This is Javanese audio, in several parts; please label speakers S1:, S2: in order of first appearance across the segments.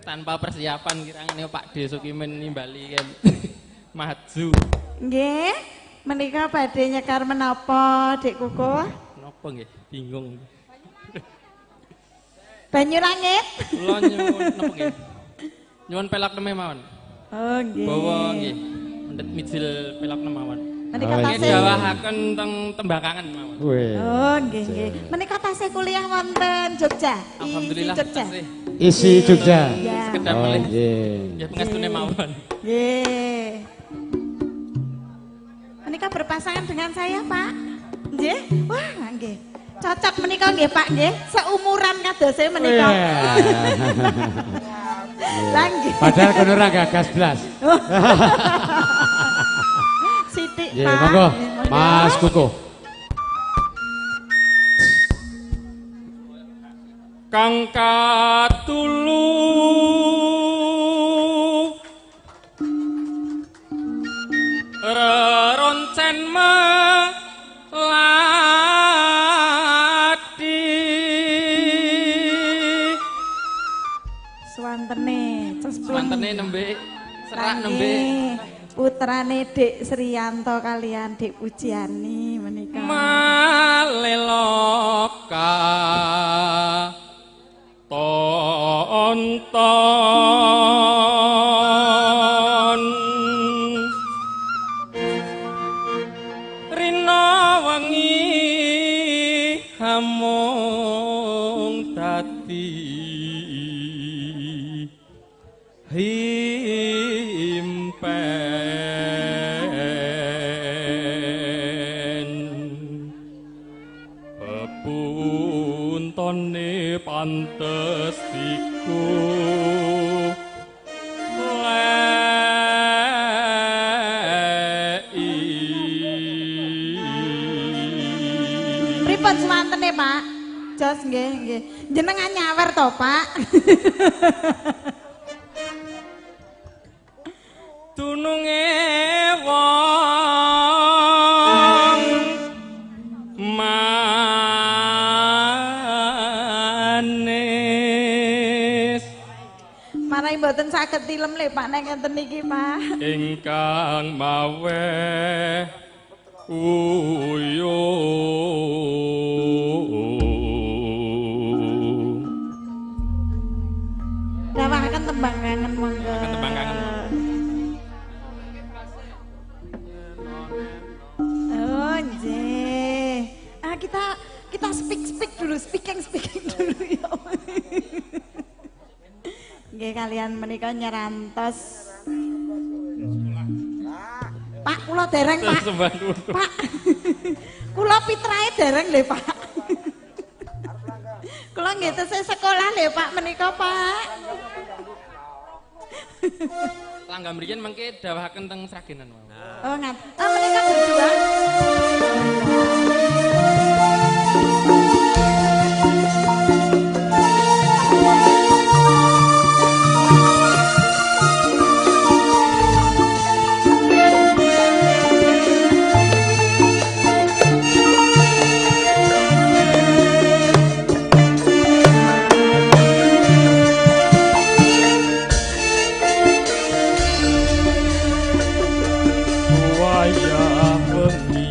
S1: tanpa persiapan kirane Pak D Sukimen nimbali kan maju.
S2: Nggih, menika badhe nyekar menapa, Dik Kukuh?
S1: Napa nggih? Bingung.
S2: Banyu langit.
S1: Kula nyuwun napa nggih? Nyuwun pelak neme mawon.
S2: Oh, nggih.
S1: Bawa nggih. Mendhet mijil pelak neme mawon.
S2: Menika
S1: Nggih
S2: tasih.
S1: dawahaken teng tembakangan mawon.
S2: Oh, nggih, nggih. Menika tasih kuliah wonten Jogja.
S1: Alhamdulillah
S2: Isi Jogja.
S1: tasih.
S3: Isi Jogja.
S2: Ya.
S1: Sekedar
S3: Oh,
S1: melih.
S3: nggih.
S1: Ya pengestune mawon.
S2: Nggih. Menika berpasangan dengan saya, Pak. Nggih? Wah, nggih. Cocok menika nggih, Pak, nggih. Seumuran kadose menika. Lah nggih.
S3: Padahal kono ora gagas blas.
S2: Sithik,
S3: Nggih,
S2: Pak.
S3: monggo.
S2: Nggih, monggo.
S3: Mas Kukuh.
S1: Kang katulu reroncen melati swantene nembe serak nembe
S2: putrane Dik Sriyanto kalian Dik Pujiani menika
S1: maleloka tonton rina wengi hamung dadi himpen pepuntone pantes iku
S2: pripun swantene Pak jos nggih nggih jenengan nyawer to Pak
S1: dununge wong manis
S2: marai mboten saged tilem le Pak nek ngenten niki Pak
S1: ingkang mawe uyung
S2: dawahaken tembang kangen monggo
S1: tembang kangen
S2: oh nggih kita speak dulu speaking dulu ya nggih kalian menika nyerantos Pak kula dereng Pak Pak kula pitrae dereng lho Pak kula nggih tesih sekolah lho Pak menika Pak
S1: Langga mriyen mengke dawahaken teng Sragenan mawon.
S2: oh ngat menika berdua
S1: Wayah wengi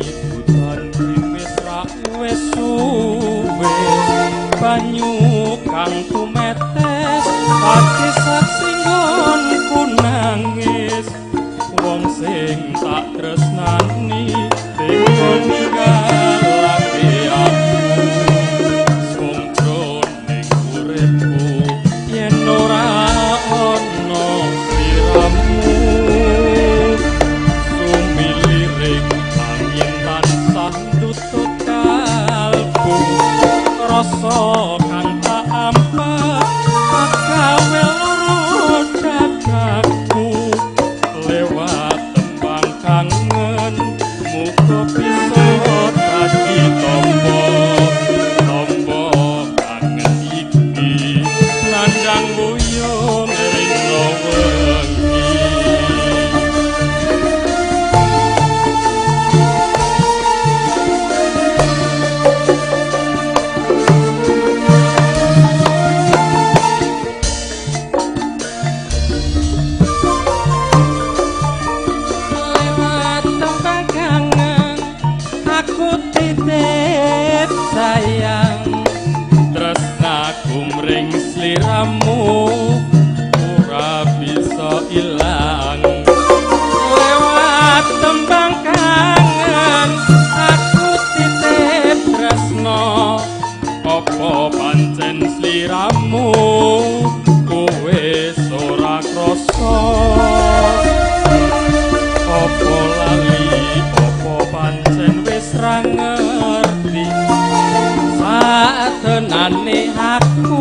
S1: sliramu ora bisa ilang lewat tembang kangen aku titip tresno apa pancen sliramu wis ora krasa apa lali apa pancen wis ra ngerti satenane aku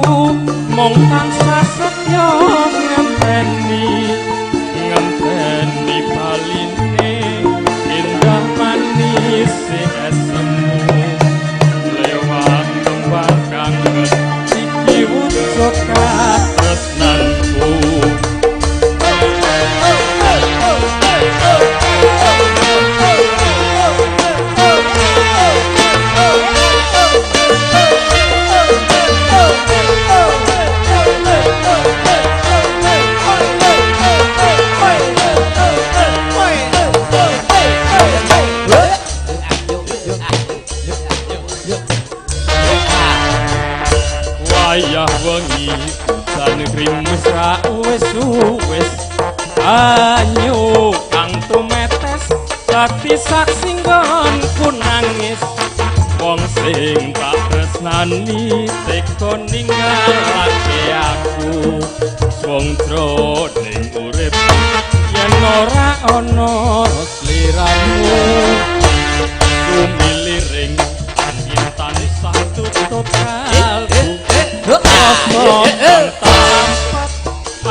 S1: mung tansah setya ngenteni baline indah manis esemu lewat tembang kangen iki wujud katresnanku wayah wengi dan krimis ra wis banyu kang tumetes dadi saksi nggonku nangis wong sing tak tresnani teka ninggalake aku wong jroning urip yen ora ana sliramu kumiliring anjintan satu totalku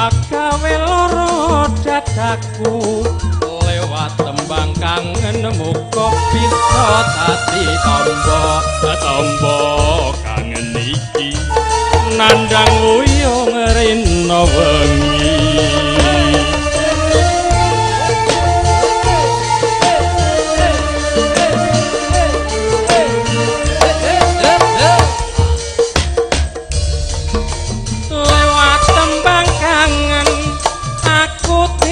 S1: agawe loro dadaku lewat tembang kangen muga bisa dadi tombo kangen iki nandang uyung rina wengi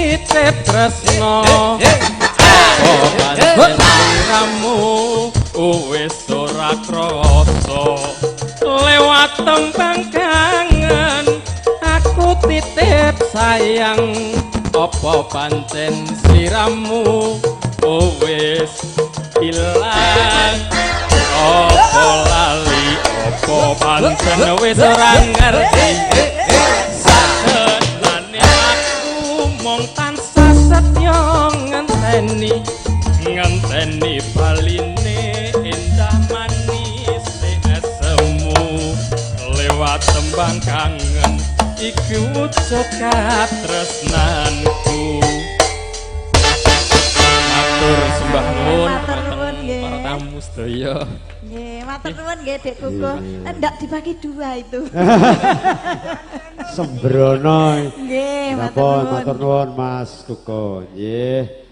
S1: titip tresno sliramu wis ora krasa lewat tembang kangen aku titip sayang apa pancen sliramu wis ilang apa lali apa pancen wis ora ngerti mong tansah setya ngenteni baline indah manis esemu lewat tembang kangen iki wujud katresnanku matur sembah nuwun dhateng para tamu sedaya
S2: nggih matur nuwun nggih Dek Kukuh ndak dibagi dua itu
S3: Sembrono.
S2: Nggih,
S3: matur nuwun Mas Kukuh. Nggih.